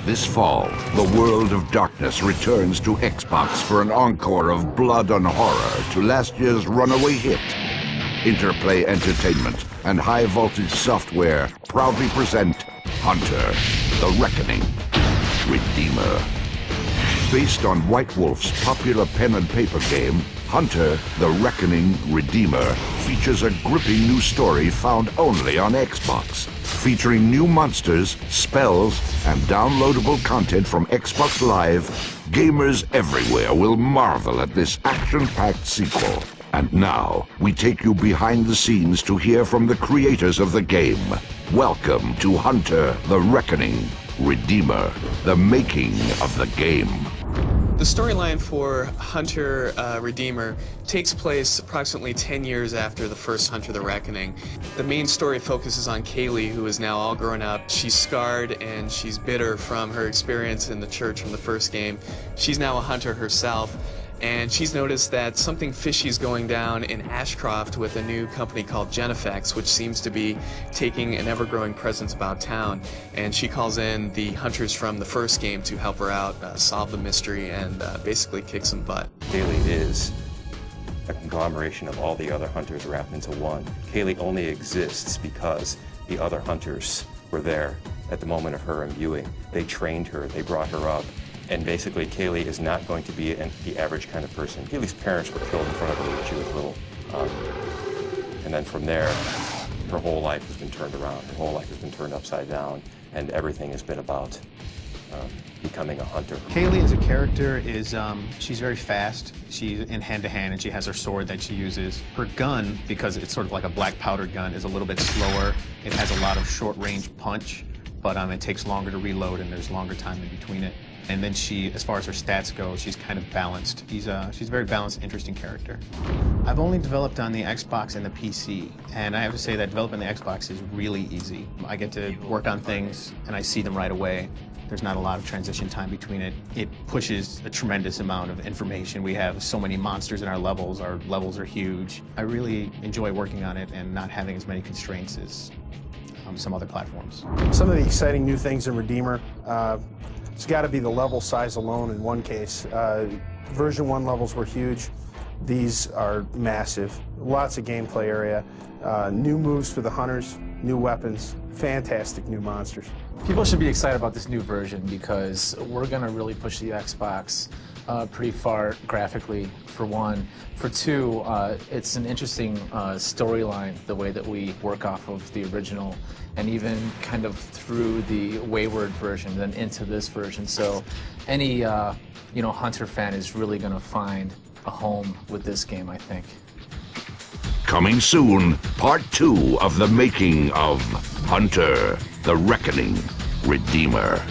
This fall, the World of Darkness returns to Xbox for an encore of blood and horror to last year's runaway hit. Interplay Entertainment and High Voltage Software proudly present Hunter, the Reckoning, Redeemer. Based on White Wolf's popular pen and paper game, Hunter, the Reckoning, Redeemer features a gripping new story found only on Xbox. Featuring new monsters, spells, and downloadable content from Xbox Live, gamers everywhere will marvel at this action-packed sequel. And now, we take you behind the scenes to hear from the creators of the game. Welcome to Hunter, the Reckoning, Redeemer, the making of the game. The storyline for Hunter Redeemer takes place approximately 10 years after the first Hunter the Reckoning. The main story focuses on Kaylee, who is now all grown up. She's scarred and she's bitter from her experience in the church from the first game. She's now a hunter herself, and she's noticed that something fishy is going down in Ashcroft with a new company called Genifex, which seems to be taking an ever-growing presence about town. And she calls in the hunters from the first game to help her out, solve the mystery, and basically kick some butt. Kaylee is a conglomeration of all the other hunters wrapped into one. Kaylee only exists because the other hunters were there at the moment of her imbuing. They trained her, they brought her up. And basically, Kaylee is not going to be the average kind of person. Kaylee's parents were killed in front of her when she was little. And then from there, her whole life has been turned around. Her whole life has been turned upside down. And everything has been about becoming a hunter. Kaylee as a character is, she's very fast. She's in hand-to-hand, and she has her sword that she uses. Her gun, because it's sort of like a black powder gun, is a little bit slower. It has a lot of short-range punch, but it takes longer to reload, and there's longer time in between it. And then she, as far as her stats go, she's kind of balanced. She's a very balanced, interesting character. I've only developed on the Xbox and the PC, and I have to say that developing the Xbox is really easy. I get to work on things, and I see them right away. There's not a lot of transition time between it. It pushes a tremendous amount of information. We have so many monsters in our levels. Our levels are huge. I really enjoy working on it and not having as many constraints as some other platforms. Some of the exciting new things in Redeemer, it's got to be the level size alone in one case. Version 1 levels were huge. These are massive. Lots of gameplay area. New moves for the hunters, new weapons, fantastic new monsters. People should be excited about this new version because we're going to really push the Xbox pretty far graphically, for one. For two, it's an interesting storyline, the way that we work off of the original, and even kind of through the Wayward version, then into this version. So any Hunter fan is really going to find a home with this game, I think. Coming soon, part 2 of the making of Hunter, the Reckoning, Redeemer.